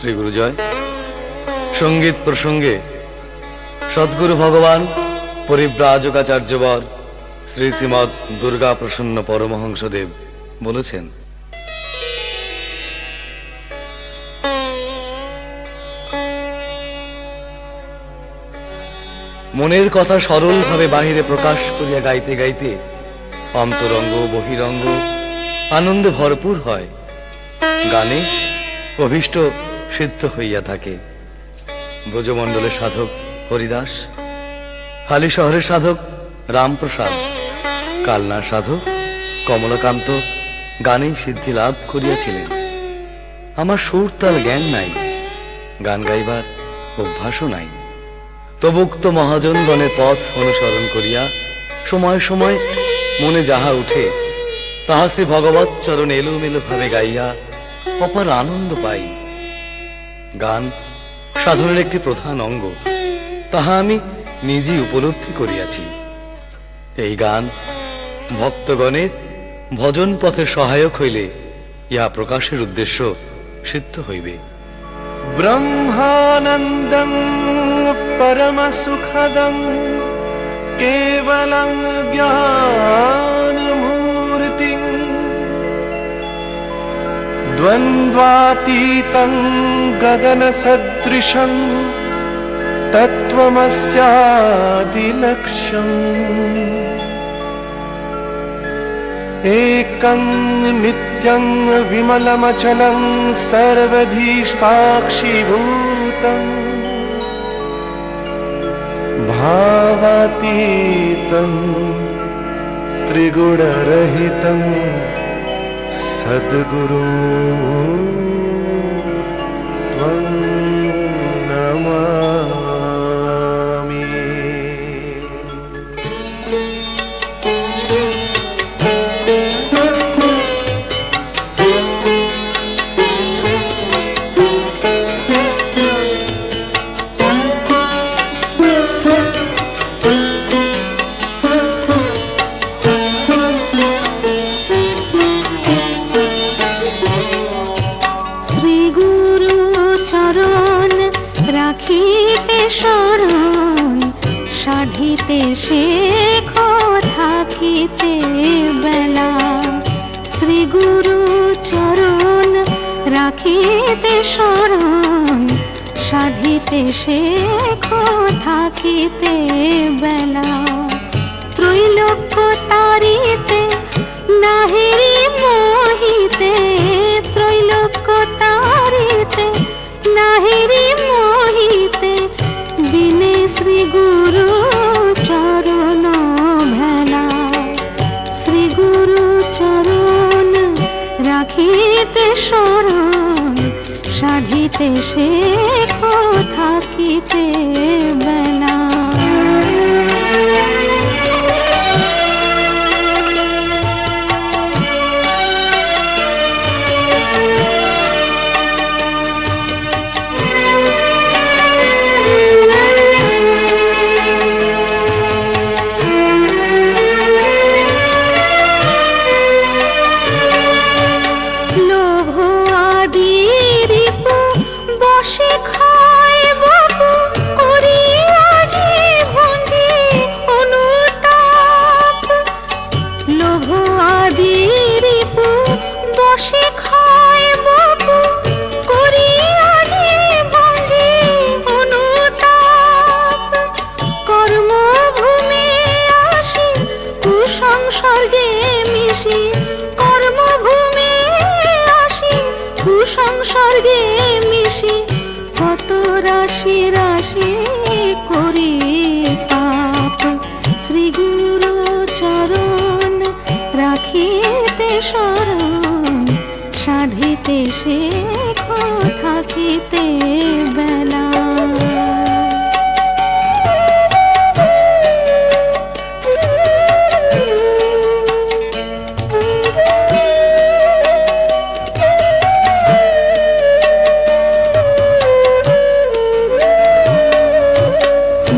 শ্রী গুরুজয়। সঙ্গীত প্রসঙ্গে সদ্গুরু ভগবান পরিব্রাজকাচার্যবর শ্রী শ্রীমৎ দুর্গা প্রসন্ন পরমহংসদেব বলেছেন, মনের কথা সরলভাবে বাহিরে প্রকাশ করিয়া গাইতে গাইতে অন্তরঙ্গ বহিরঙ্গ আনন্দে ভরপুর হয়। গানে অভীষ্ট সিদ্ধ হইয়া থাকে। ব্রজমণ্ডলের সাধক হরিদাস, হালি শহরের সাধক রামপ্রসাদ, কালনার সাধক কমলাকান্ত গানেই সিদ্ধি লাভ করিয়াছিলেন। আমার সুর তাল জ্ঞান নাই, গান গাইবার অভ্যাসও নাই। তবুক্ত মহাজনগণের পথ অনুসরণ করিয়া সময় সময় মনে যাহা উঠে তাহা শ্রী ভগবৎ চরণ এলোমেলো ভাবে গাইয়া অপার আনন্দ পাই। গান সাধনের একটি প্রধান অঙ্গ, তাহা আমি নিজেই উপলব্ধি করিয়াছি। এই গান ভক্তগণের ভজন পথের সহায়ক হইলে ইহা প্রকাশের উদ্দেশ্য সিদ্ধ হইবে। ব্রহ্মানন্দং পরম সুখদং কেবলং জ্ঞানমূর্তিং দ্বন্দ্বাতীতং গগন সদৃশং তত্ত্বমস্যাদিলক্ষ্যম एकं नित्यं विमलमचलं सर्वधी साक्षीभूतं भावातीतं त्रिगुणरहितं सद्गुरु त्वं नमामि। সাধিতে শেখো থাকিতে বেলা, শ্রী গুরু চরণ রাখিতে শরণ। সাধিতে শেখো থাকিতে বেলা, ত্রৈলোক্য তারিতে নাহিরি মোহিতে। ত্রৈলোক্য তারিতে নাহিরি মোহিতে, দিনে শ্রী গুরু চরণ ভেলা। শ্রী গুরু চরণ রাখিতে শরণ, সাধিতে শেখো থাকিতে বেলা। সংসর্গে মিশি কত রাশি রাশি করি পাপ। শ্রী গুরু চরণ রাখিতে শরণ, সাধিতে শেখো থাকিতে বেলা।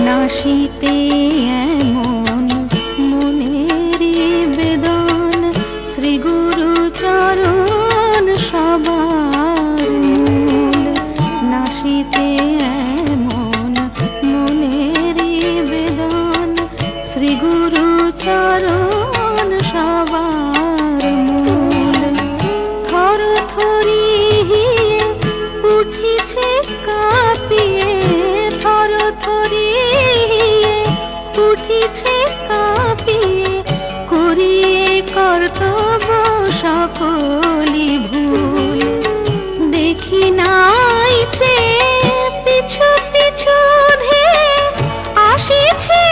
নাশিতে এমন মনেরি বেদন, শ্রী গুরু চরণ সবার মূল। গুরু চরণ সবার মূল। থর থরিয়ে উঠিছে কাঁপিয়ে, থর থরিয়ে উঠিছে কাঁপিয়ে, করিয়ে কর্তব্য সকলি ভুল। দেখি নাই যে পিছু পিছু ধেয়ে আসিছে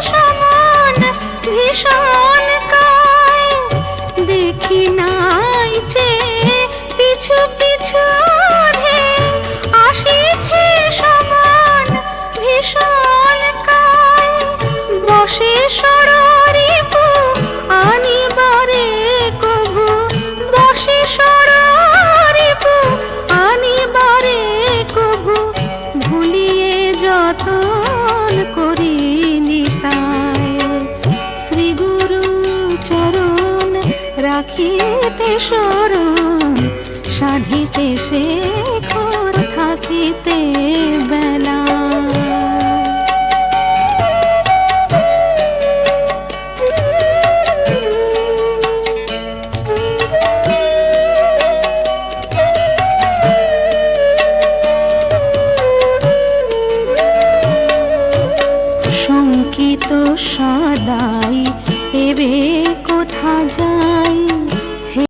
সমান ভীষণ কায়। দেখি নাই যে পিছু পিছু ধেয়ে আসিছে সমান ভীষণ কায়। বসে ষড়রিপু আনিবারে কভু, বসে ষড়রিপু আনিবারে কভু, ভুলিয়ে যতন করি নিতাই। শ্রী গুরু চরণ রাখিতে শরণ, সাধিতে সে